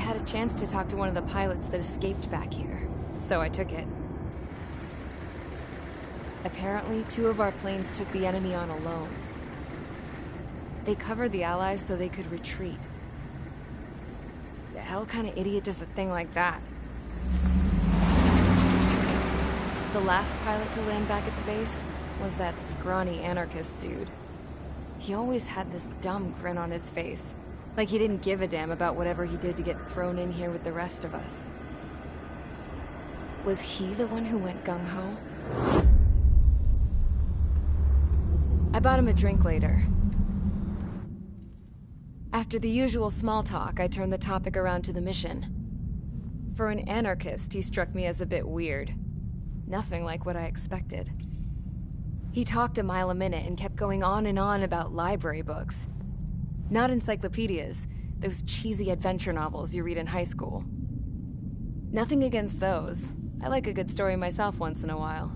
had a chance to talk to one of the pilots that escaped back here, so I took it. Apparently, 2 of our planes took the enemy on alone. They covered the Allies so they could retreat. The hell kind of idiot does a thing like that? The last pilot to land back at the base was that scrawny anarchist dude. He always had this dumb grin on his face, like he didn't give a damn about whatever he did to get thrown in here with the rest of us. Was he the one who went gung-ho? I bought him a drink later. After the usual small talk, I turned the topic around to the mission. For an anarchist, he struck me as a bit weird. Nothing like what I expected. He talked a mile a minute and kept going on and on about library books. Not encyclopedias, those cheesy adventure novels you read in high school. Nothing against those. I like a good story myself once in a while.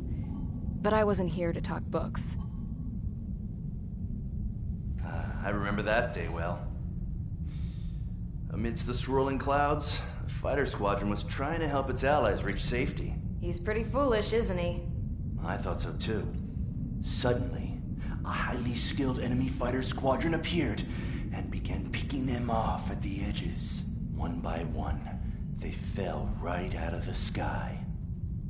But I wasn't here to talk books. I remember that day well. Amidst the swirling clouds, the fighter squadron was trying to help its allies reach safety. He's pretty foolish, isn't he? I thought so too. Suddenly, a highly skilled enemy fighter squadron appeared and began picking them off at the edges. One by one, they fell right out of the sky.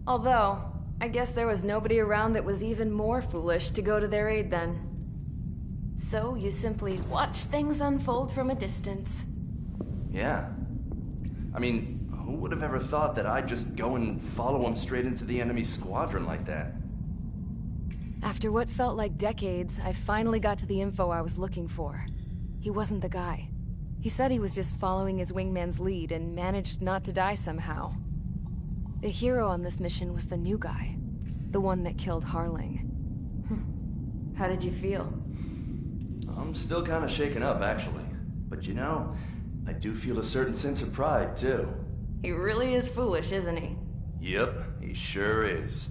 Although, I guess there was nobody around that was even more foolish to go to their aid then. So you simply watch things unfold from a distance. Yeah. I mean, who would have ever thought that I'd just go and follow him straight into the enemy squadron like that? After what felt like decades, I finally got to the info I was looking for. He wasn't the guy. He said he was just following his wingman's lead and managed not to die somehow. The hero on this mission was the new guy. The one that killed Harling. How did you feel? I'm still kind of shaken up, actually. But you know, I do feel a certain sense of pride, too. He really is foolish, isn't he? Yep, he sure is.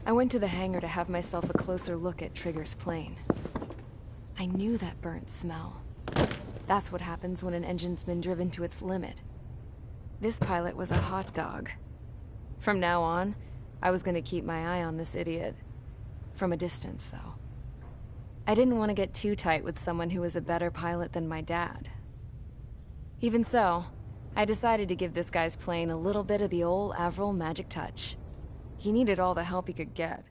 I went to the hangar to have myself a closer look at Trigger's plane. I knew that burnt smell. That's what happens when an engine's been driven to its limit. This pilot was a hot dog. From now on, I was gonna keep my eye on this idiot. From a distance, though. I didn't want to get too tight with someone who was a better pilot than my dad. Even so, I decided to give this guy's plane a little bit of the old Avril magic touch. He needed all the help he could get.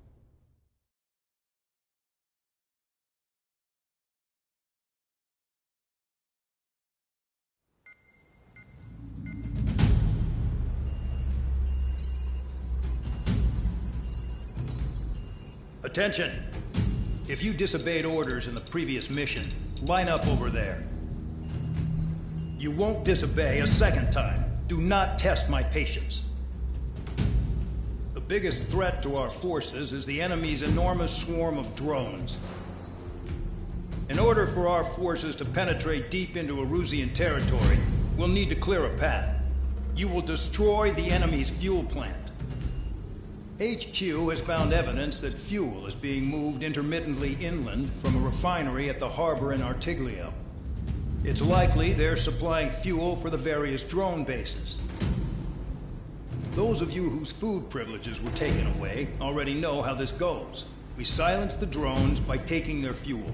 Attention! If you disobeyed orders in the previous mission, line up over there. You won't disobey a second time. Do not test my patience. The biggest threat to our forces is the enemy's enormous swarm of drones. In order for our forces to penetrate deep into Erusian territory, we'll need to clear a path. You will destroy the enemy's fuel plant. HQ has found evidence that fuel is being moved intermittently inland from a refinery at the harbor in Artiglio. It's likely they're supplying fuel for the various drone bases. Those of you whose food privileges were taken away already know how this goes. We silence the drones by taking their fuel.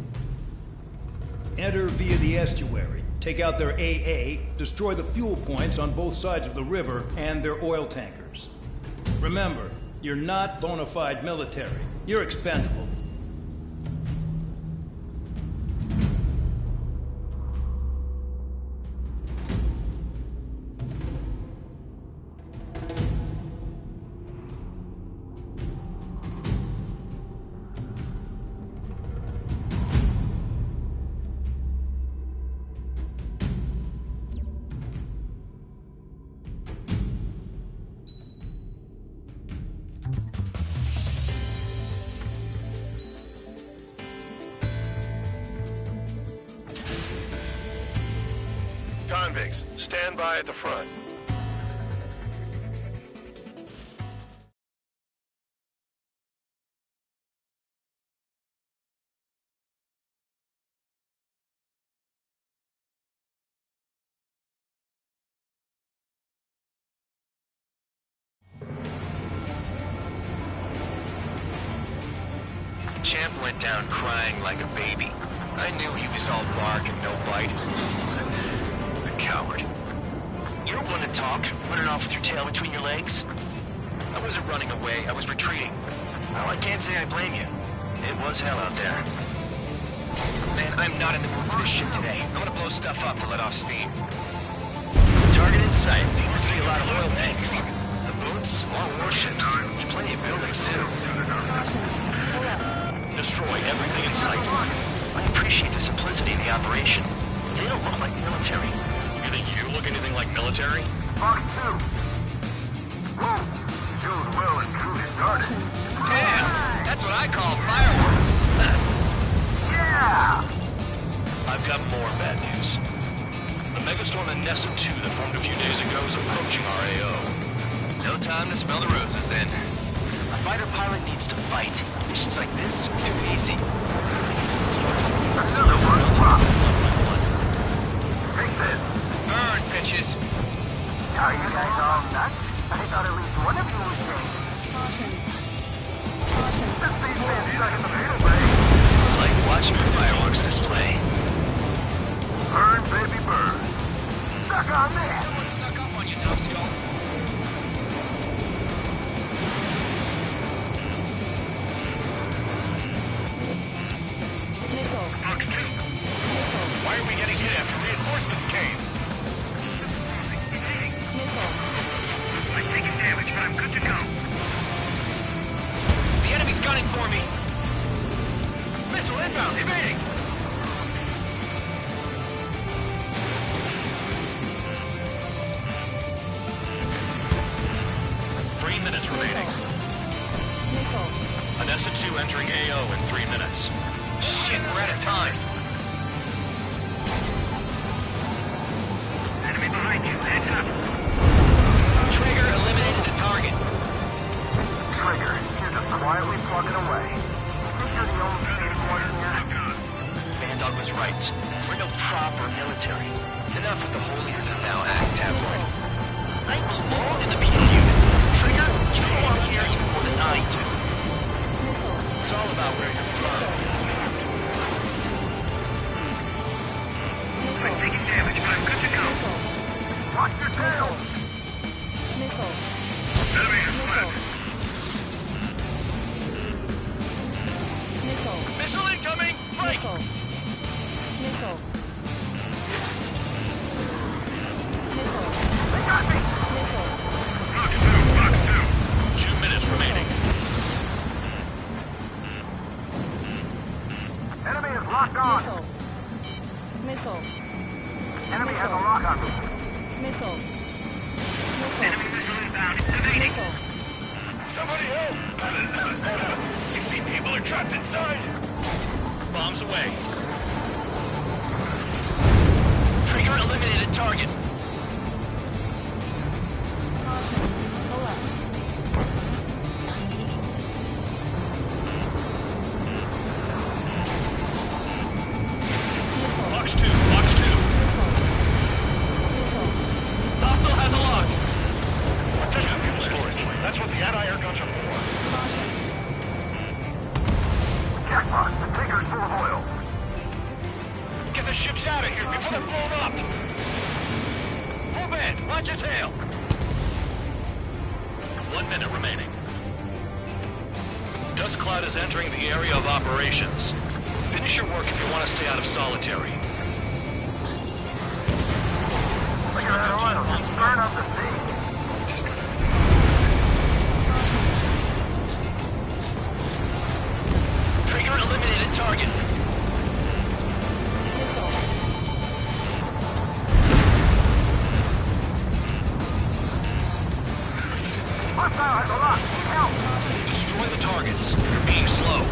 Enter via the estuary, take out their AA, destroy the fuel points on both sides of the river and their oil tankers. Remember, you're not bona fide military. You're expendable. Convicts, stand by at the front. Champ went down crying like a baby. I knew he was all bark and no bite. A coward. You don't want to talk, running off with your tail between your legs? I wasn't running away, I was retreating. Well, I can't say I blame you. It was hell out there. Man, I'm not in the mood for this shit today. I'm gonna blow stuff up to let off steam. Target in sight. You see a lot of oil tanks. The boats, more warships. There's plenty of buildings, too. Destroy everything in sight. I appreciate the simplicity of the operation. They don't look like military. You think you look anything like military? Fox 2. Whoa! Jude well and truly started. Damn! That's what I call fireworks. Yeah! I've got more bad news. The megastorm in Nessa 2 that formed a few days ago is approaching our AO. No time to smell the roses, then. A fighter pilot needs to fight. Missions like this, too easy. Another one. Rock. Take this. Burn, bitches! Are you guys all nuts? I thought at least one of you was safe. This thing's been stuck in the middle, babe. It's like watching a fireworks display. Burn, baby, burn. Stuck on this. Someone snuck up on you, numbskull. Fox 2. Why are we getting hit after reinforcements came? I'm taking damage, but I'm good to go. The enemy's gunning for me. Missile inbound, evading. 3 minutes remaining. Anessa 2 entering AO in 3 minutes. Shit, we're out of time. Enemy behind you, heads up. Trigger eliminated the target. Trigger, you're just quietly plugging away. You're the only shooting warrior here. Bandog was right. We're no proper military. Enough with the holier-than-thou act, tabloid. I belong in the PA unit. Trigger, you belong here even more than I do. It's all about where you're from. I'm taking damage, but I'm good to go. Watch your tail! Enemy is flat. Missile incoming! Break! They got me! Fox 2, Fox 2 minutes remaining. 2. Enemy is locked on. Enemy has a lock on me. Enemy missile inbound. It's evading. Somebody help! You see people are trapped inside. Bombs away. Trigger eliminated target. Fox 2, Fox 2. Hostile has a lock. That's what the anti-air guns are for. Jackpot, the tanker's full of oil. Get the ships out of here before they're blown up. Move in. Watch your tail. 1 minute remaining. Dust cloud is entering the area of operations. Finish your work if you want to stay out of solitary. Look at that oil. Just burn up the sea. Trigger eliminated target. Hostile has a lock. Help! Destroy the targets. You're being slow.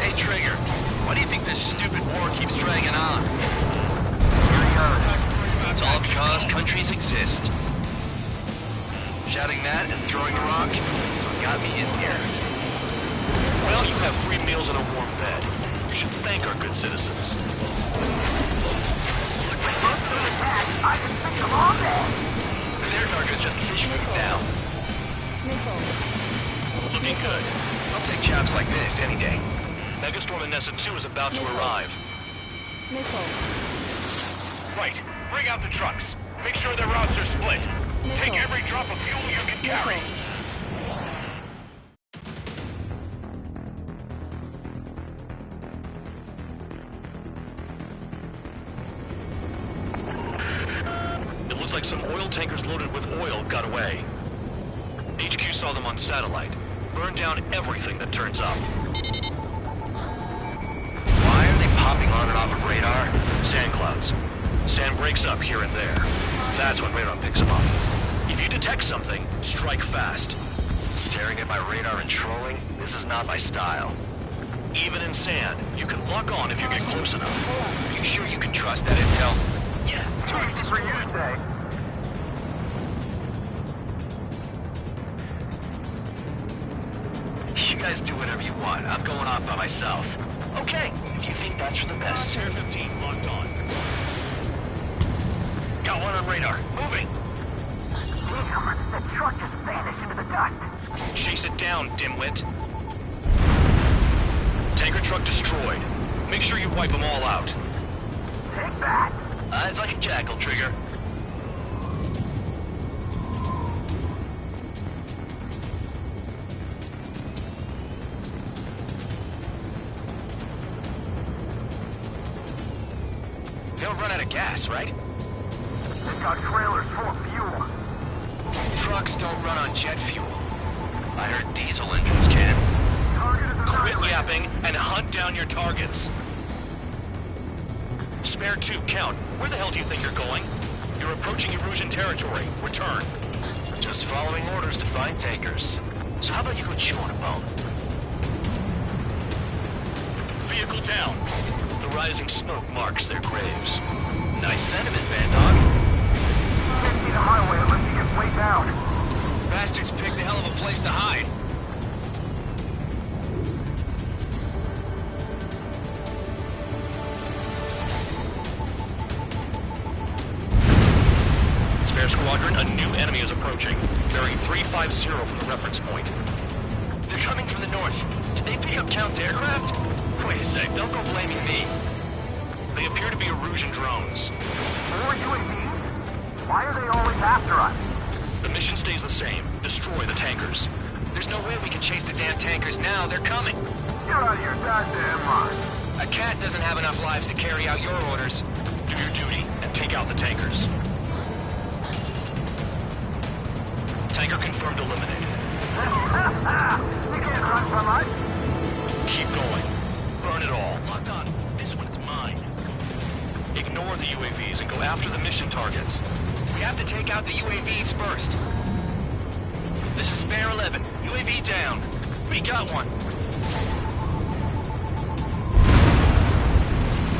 Hey, Trigger. Why do you think this stupid war keeps dragging on? It's all because countries exist. Shouting that and throwing a rock is what got me in here. Well, you have free meals and a warm bed. You should thank our good citizens. I can fix them all day. Their target's just fish food now. Looking good. I'll take chaps like this any day. Megastorm and Nessa 2 is about to arrive. Right. Bring out the trucks. Make sure their routes are split. Take every drop of fuel you can carry. It looks like some oil tankers loaded with oil got away. HQ saw them on satellite. Burn down everything that turns up. Why are they popping on and off of radar? Sand clouds. Sand breaks up here and there. That's when radar picks them up. If you detect something, strike fast. Staring at my radar and trolling? This is not my style. Even in sand, you can lock on if you get close enough. Are you sure you can trust that intel? Yeah, target for you today. You guys do whatever you want. I'm going off by myself. Okay, if you think that's for the best. Spare 15 locked on. Got one on radar. Moving. Damn, the truck just vanished into the dust. Chase it down, dimwit. Tanker truck destroyed. Make sure you wipe them all out. Take that. Eyes like a jackal, Trigger. They'll run out of gas, right? They've got trailers full of fuel. Trucks don't run on jet fuel. I heard diesel engines can. Target is Quit yapping and hunt down your targets. Spare 2, count. Where the hell do you think you're going? You're approaching Erusian territory. Return. Just following orders to find tankers. So how about you go chew on a bone? Vehicle down. The rising smoke marks their graves. Nice sentiment, Vandog. Can't see the highway unless you get way down. Bastards picked a hell of a place to hide. Spare squadron, a new enemy is approaching. Bearing 350 from the reference point. They're coming from the north. Did they pick up Count's aircraft? Wait a sec, don't go blaming me. They appear to be Erusian drones. More UAVs? Why are they always after us? The mission stays the same. Destroy the tankers. There's no way we can chase the damn tankers now. They're coming. You're out of your goddamn mind. A cat doesn't have enough lives to carry out your orders. Do your duty and take out the tankers. Tanker confirmed eliminated. You can't run from us. Keep going. Burn it all. Lock on. This one is mine. Ignore the UAVs and go after the mission targets. We have to take out the UAVs first. This is Spare 11. UAV down. We got one.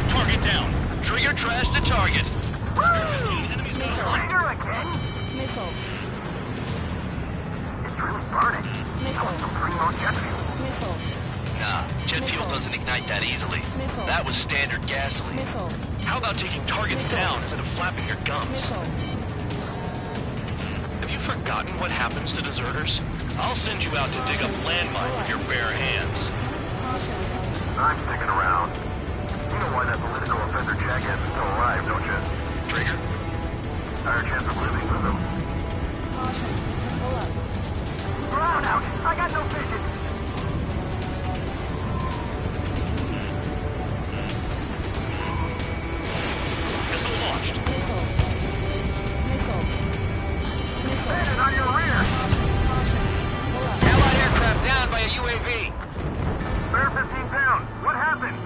Target down. Trigger trash the target. Spare 15 enemies got one. Trigger again? It's really burning. That was some primo jet fuel. Nah, jet fuel doesn't ignite that easily. That was standard gasoline. How about taking targets down instead of flapping your gums? Have you forgotten what happens to deserters? I'll send you out to dig up landmine with your bare hands. I'm sticking around. You know why that political offender jackass is still alive, don't you? Trigger? Higher chance of living with him. Ground out! I got no vision! Missile launched. Bandit on your rear! Allied aircraft down by a UAV. Spare 15 down. What happened?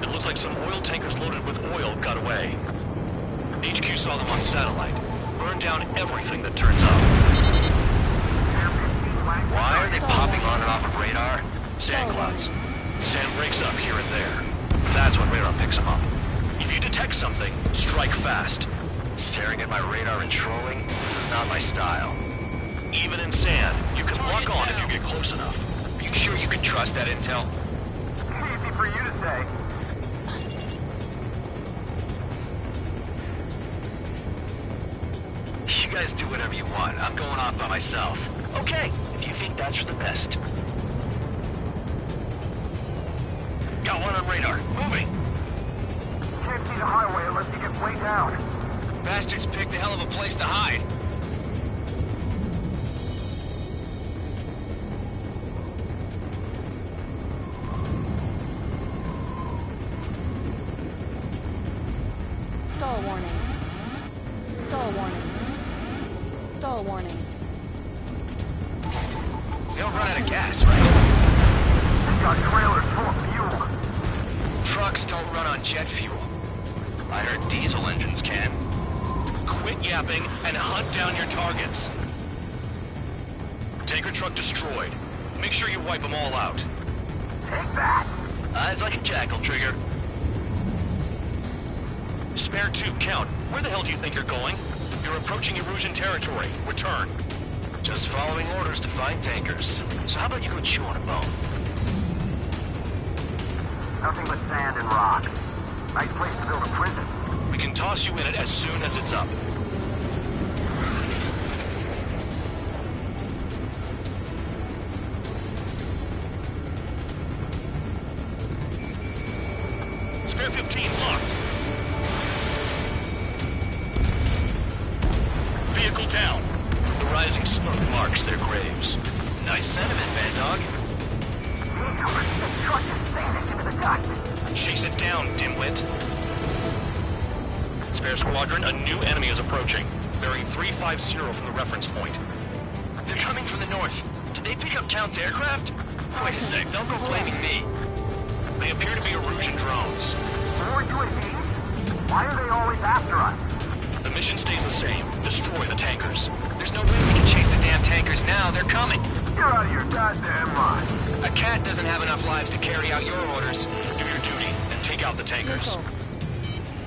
It looks like some oil tankers loaded with oil got away. HQ saw them on satellite. Burn down everything that turns up. Why are they popping on and off of radar? Sand clouds. Sand breaks up here and there. That's when radar picks them up. If you detect something, strike fast. Staring at my radar and trolling? This is not my style. Even in sand, you can lock on if you get close enough. Are you sure you can trust that intel? for you to say. You guys do whatever you want. I'm going off by myself. Okay, if you think that's for the best. Got one on radar. Moving. Can't see the highway unless you get way down. Bastards picked a hell of a place to hide. Stall warning. Stall warning. Stall warning. They don't run out of gas, right? They got trailers full of fuel. Trucks don't run on jet fuel. I heard diesel engines can. Quit yapping and hunt down your targets. Tanker truck destroyed. Make sure you wipe them all out. Take that. Eyes like a jackal, Trigger. Spare 2, count. Where the hell do you think you're going? You're approaching Erusian territory. Return. Just following orders to find tankers. So how about you go chew on a bone? Nothing but sand and rock. Nice place to build a prison. We can toss you in it as soon as it's up. Spare 15 locked. Vehicle down. The rising smoke marks their graves. Nice sentiment, Bad Dog. The truck is sanding into the dust. Chase it down, dimwit. Spare squadron, a new enemy is approaching. Bearing 350 from the reference point. They're coming from the north. Did they pick up Count's aircraft? Wait a sec, don't go blaming me. They appear to be Erusian drones. More UAVs? Why are they always after us? The mission stays the same. Destroy the tankers. There's no way we can chase the damn tankers now. They're coming. You're out of your goddamn mind. A cat doesn't have enough lives to carry out your orders. Do your duty and take out the tankers.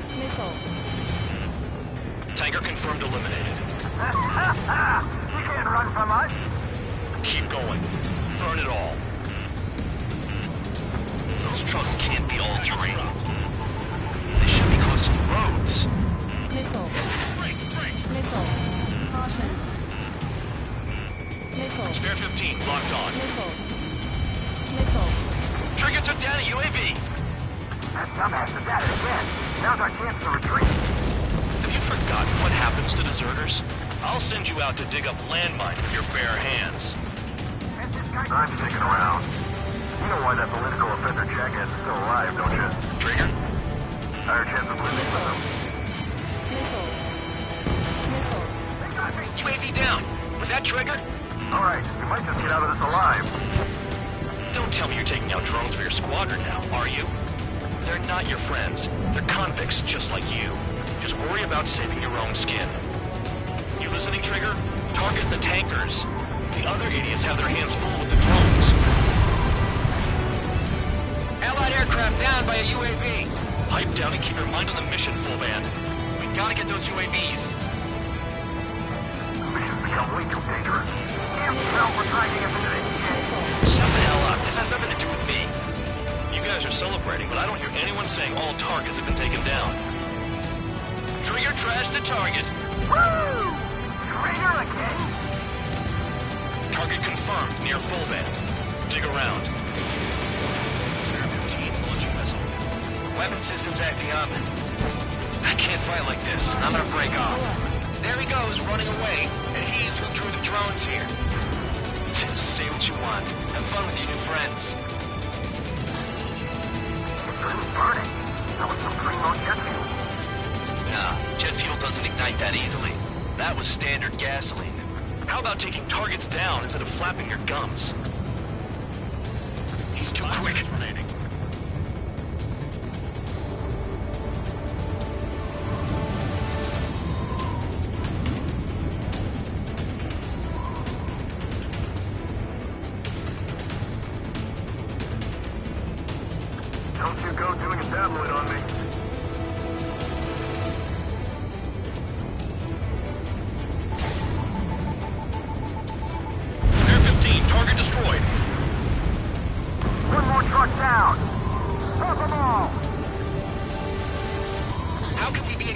Missile. Tanker confirmed eliminated. You can't run from us. Keep going. Burn it all. Those trucks can't be all terrain. They should be close to the roads. Missile. Missile. Caution. Missile. Spare 15, locked on. Missile. Missile. Trigger took down a UAV. That dumbass is at it again. Now's our chance to retreat. Have you forgotten what happens to deserters? I'll send you out to dig up landmine with your bare hands. I'm sticking around. You know why that political offender jackass is still alive, don't you? Trigger? Higher chance of living with him. Missile. Missile. UAV down. Was that Trigger? All right, we might just get out of this alive. Don't tell me you're taking out drones for your squadron now, are you? They're not your friends. They're convicts just like you. Just worry about saving your own skin. You listening, Trigger? Target the tankers. The other idiots have their hands full with the drones. Allied aircraft down by a UAV. Pipe down and keep your mind on the mission, full band. We gotta get those UAVs. Mission's become way too dangerous. Damn hell, we're trying to get into this shit. Shut the hell up. This has nothing to do with me. You guys are celebrating, but I don't hear anyone saying all targets have been taken down. Trigger trashed the target. Woo! Trigger again? Target confirmed near full band. Dig around. Spare 15, launching missile. Weapon system's acting up. I can't fight like this. I'm gonna break off. There he goes, running away. And he's who drew the drones here. Say what you want. Have fun with your new friends. It's burning. That was some primo jet fuel. Nah, jet fuel doesn't ignite that easily. That was standard gasoline. How about taking targets down instead of flapping your gums? He's too quick. Remaining. Don't you go doing a tabloid on me. Spare 15, target destroyed. One more truck down.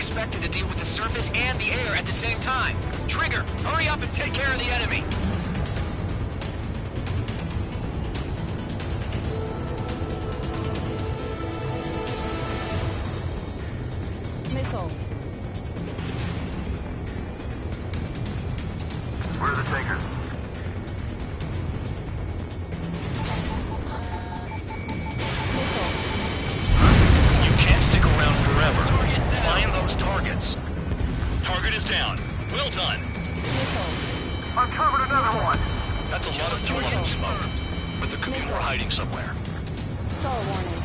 expected to deal with the surface and the air at the same time. Trigger, hurry up and take care of the enemy. Missile. Where are the tankers? Missile. You can't stick around forever. Find those targets. Target is down. Well done. Missile. Uncovered another one! That's a lot of fuel and smoke. But there could be more hiding somewhere. Star warning.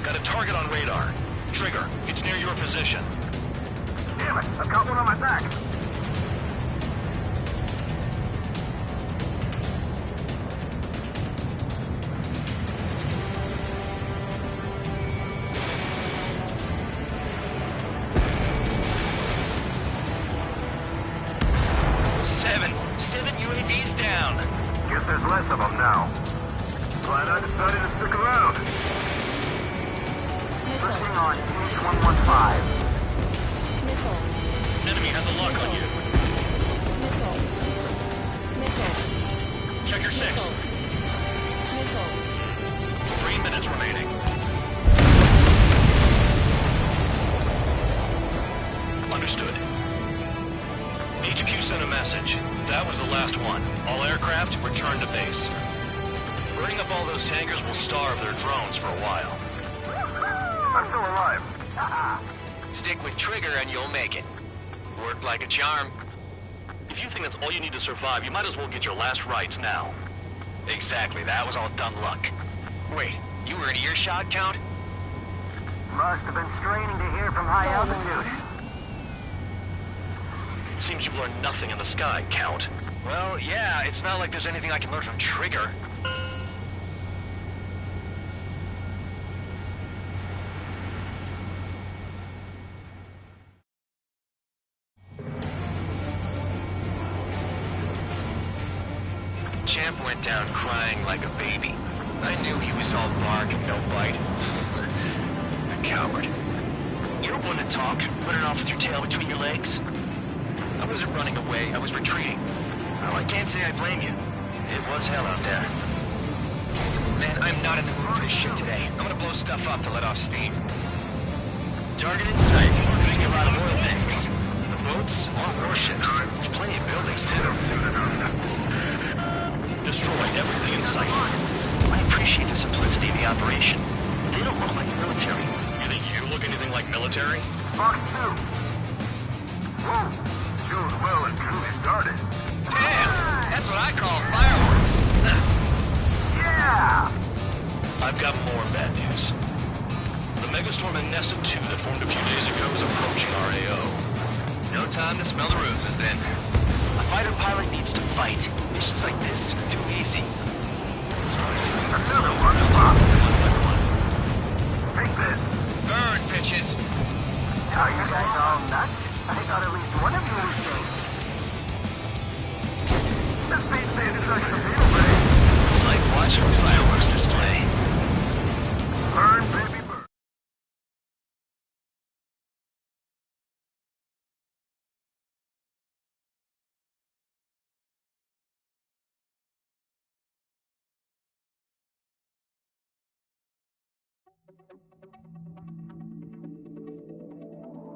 Got a target on radar. Trigger, it's near your position. Damn it! I've got one on my back! Seven UAVs down. Guess there's less of them now. Glad I decided to stick around. Pushing on H115. Missile. Enemy has a lock on you. Missile. Missile. Check your six. Missile. 3 minutes remaining. Understood. HQ sent a message. That was the last one. All aircraft, return to base. Burning up all those tankers will starve their drones for a while. I'm still alive. Stick with Trigger and you'll make it. Worked like a charm. If you think that's all you need to survive, you might as well get your last rites now. Exactly, that was all dumb luck. Wait, you were in earshot, Count? Must have been straining to hear from high altitude. Seems you've learned nothing in the sky, Count. Well, yeah, it's not like there's anything I can learn from Trigger. Champ went down crying like a baby. I knew he was all bark and no bite. A coward. You're one to talk, running off with your tail between your legs. I wasn't running away, I was retreating. Well, I can't say I blame you. It was hell out there. Man, I'm not in the mood for this shit today. I'm gonna blow stuff up to let off steam. Target in sight. I see a lot of oil tanks. The boats, all warships. There's plenty of buildings, too. Destroy everything in sight. I appreciate the simplicity of the operation. They don't look like military. You think you look anything like military? Fox 2. Whoa. Shows well and truly started. Damn! That's what I call fireworks. Yeah! I've got more bad news. The megastorm in Nessa 2 that formed a few days ago is approaching our AO. No time to smell the roses, then. A fighter pilot needs to fight. Missions like this are too easy. Another one. Pop. Take this. Burn, bitches! Are you guys all nuts? I thought at least one of you was safe. The space band is like the real way. It's like watching a fireworks display. Burn, baby, burn.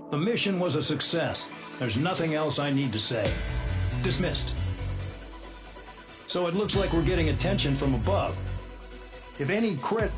The mission was a success. There's nothing else I need to say. Dismissed. So it looks like we're getting attention from above. If any crit...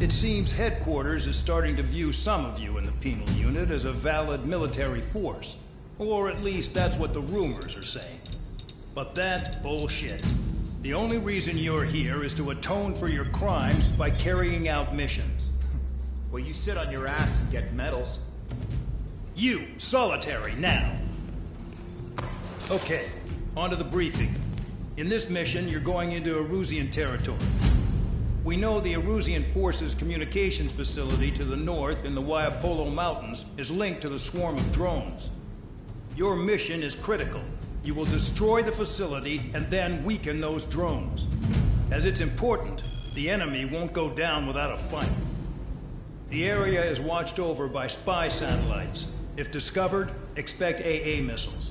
It seems headquarters is starting to view some of you in the penal unit as a valid military force. Or at least that's what the rumors are saying. But that's bullshit. The only reason you're here is to atone for your crimes by carrying out missions. Well, you sit on your ass and get medals. You, solitary, now. Okay, on to the briefing. In this mission, you're going into Erusian territory. We know the Erusian Forces communications facility to the north in the Waiapolo Mountains is linked to the swarm of drones. Your mission is critical. You will destroy the facility and then weaken those drones. As it's important, the enemy won't go down without a fight. The area is watched over by spy satellites. If discovered, expect AA missiles.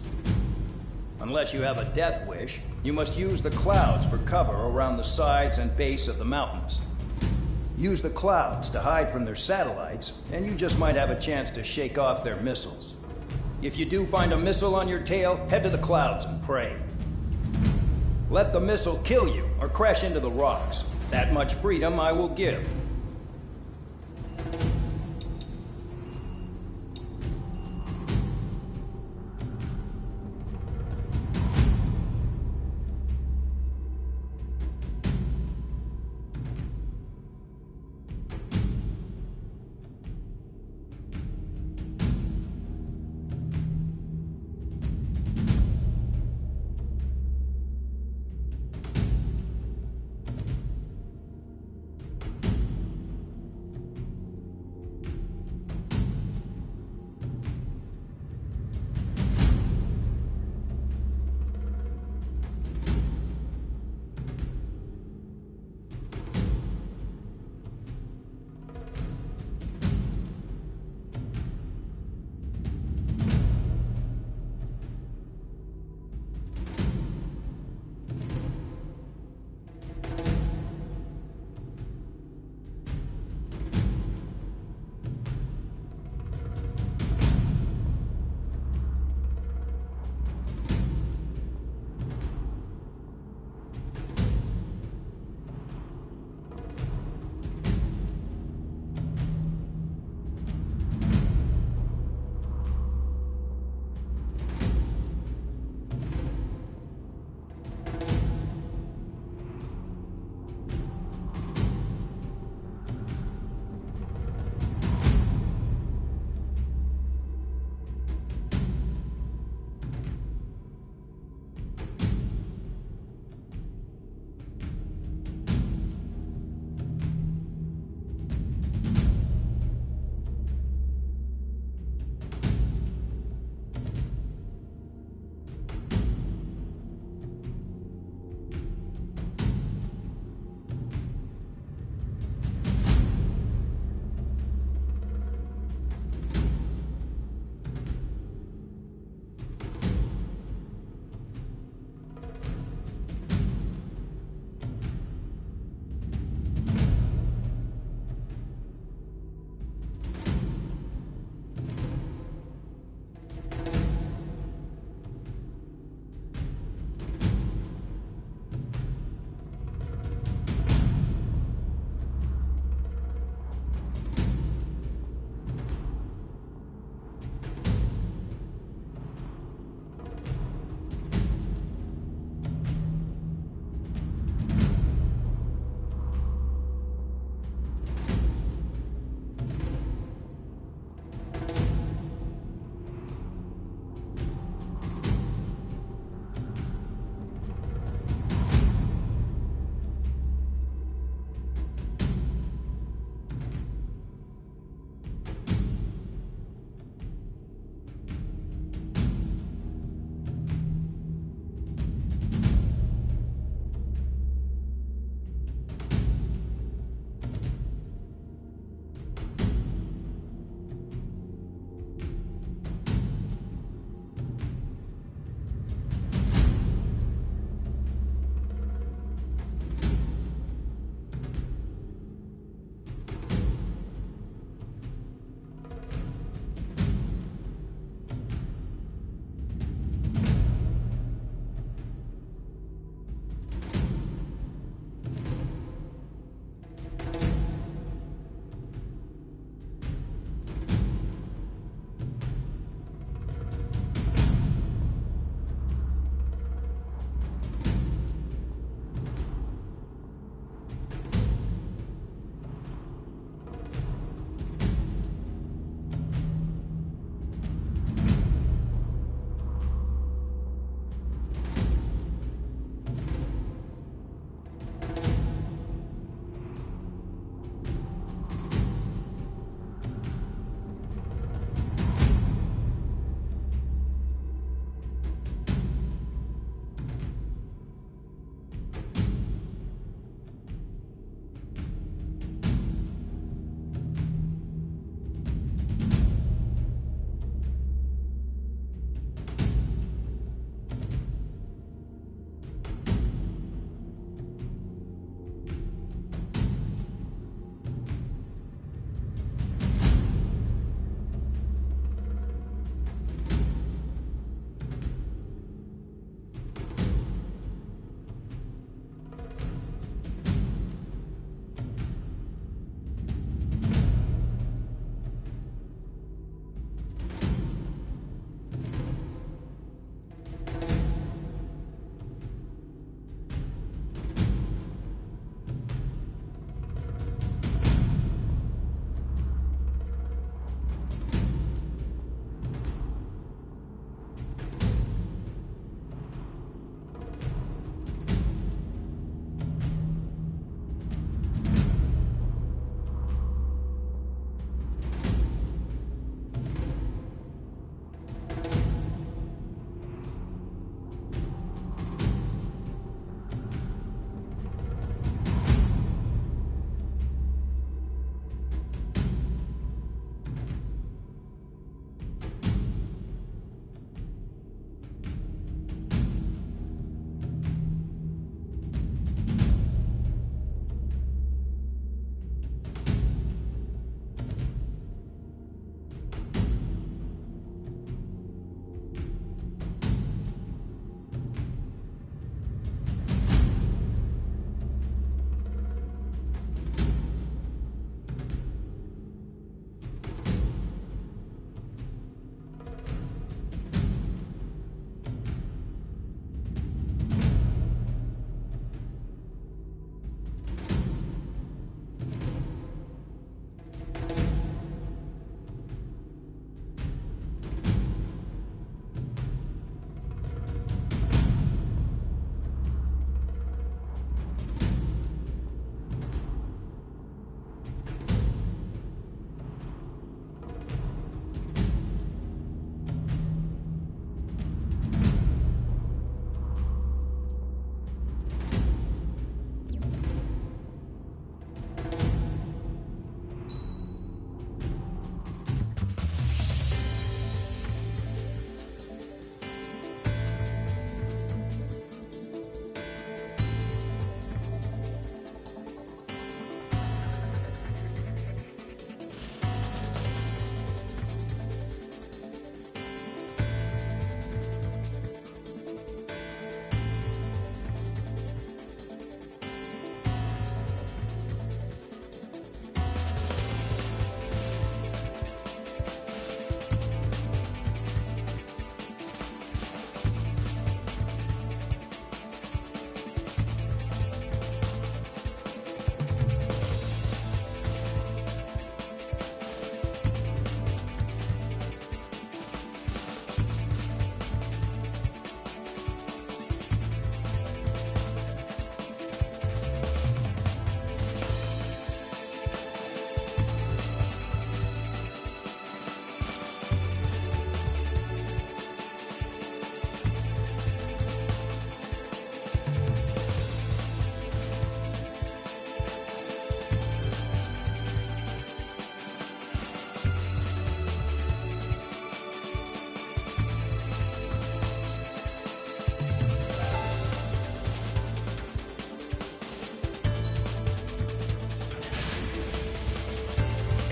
Unless you have a death wish, you must use the clouds for cover around the sides and base of the mountains. Use the clouds to hide from their satellites, and you just might have a chance to shake off their missiles. If you do find a missile on your tail, head to the clouds and pray. Let the missile kill you or crash into the rocks. That much freedom I will give.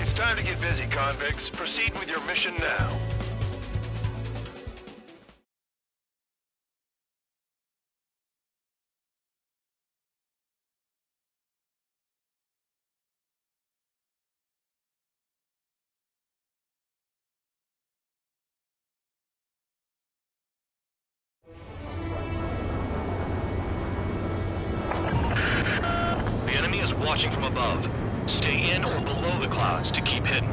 It's time to get busy, convicts. Proceed with your mission now. The enemy is watching from above. Stay in or below the clouds to keep hidden.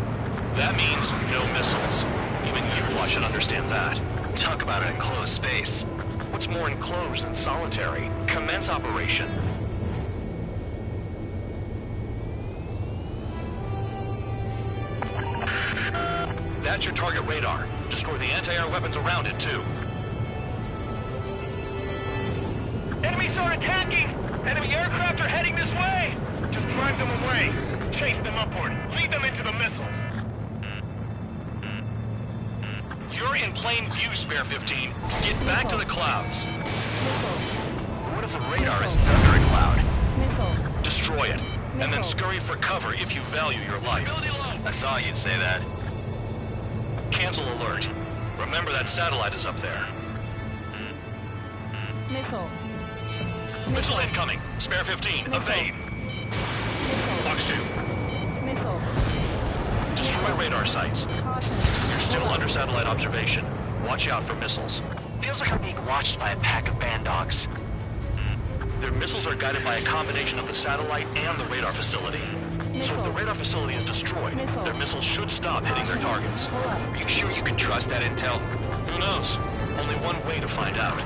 That means no missiles. Even you should understand that. Talk about an enclosed space. What's more enclosed than solitary? Commence operation. That's your target radar. Destroy the anti-air weapons around it, too. Enemies are attacking! Enemy aircraft are heading this way! Just drive them away. Chase them upward. Lead them into the missiles. You're in plain view, Spare 15. Get back to the clouds. What if the radar is under a cloud? Missile. Destroy it, and then scurry for cover if you value your life. I thought you'd say that. Cancel alert. Remember that satellite is up there. Missile. Missile incoming. Spare 15. Evade. Fox 2. Missile. Destroy radar sites. Caution. You're still under satellite observation. Watch out for missiles. Feels like I'm being watched by a pack of band dogs. Their missiles are guided by a combination of the satellite and the radar facility. So if the radar facility is destroyed, their missiles should stop hitting their targets. Pull up. Are you sure you can trust that intel? Who knows? Only one way to find out.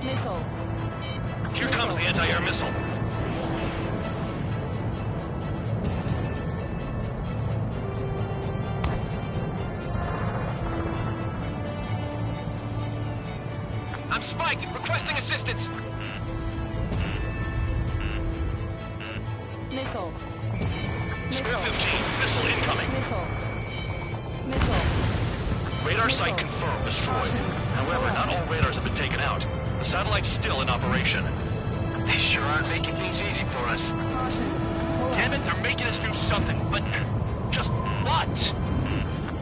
Missile. Here comes the anti-air missile. I'm spiked! Requesting assistance! Missile. Spare 15. Missile incoming. Missile. Missile. Radar site confirmed destroyed. However, not all radars have been taken out. The satellite's still in operation. They sure aren't making things easy for us. Caution. Pull up. Damn it, they're making us do something, but just what?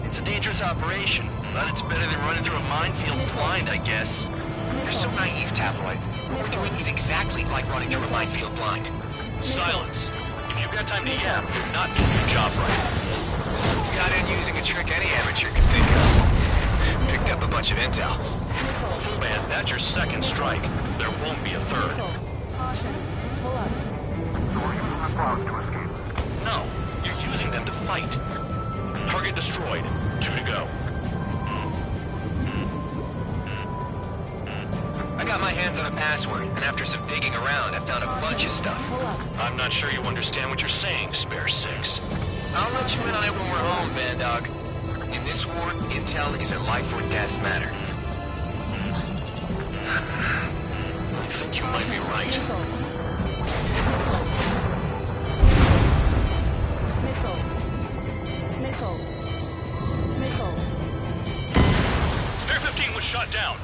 It's a dangerous operation, but it's better than running through a minefield blind, I guess. You're so naive, Tabloid. What we're doing is exactly like running through a minefield blind. Silence. If you've got time to yap, you're not doing your job right. Got in using a trick any amateur can think of. Picked up a bunch of intel. Full band, that's your second strike. There won't be a third. Missile. Caution. Pull up. No, you're using them to fight. Target destroyed. 2 to go. I got my hands on a password, and after some digging around, I found a bunch of stuff. Pull up. I'm not sure you understand what you're saying, Spare 6. I'll let you in on it when we're home, Band Dog. In this war, intel is a life or death matter. I think you might be right. Missile. Missile. Missile. Spare 15 was shot down.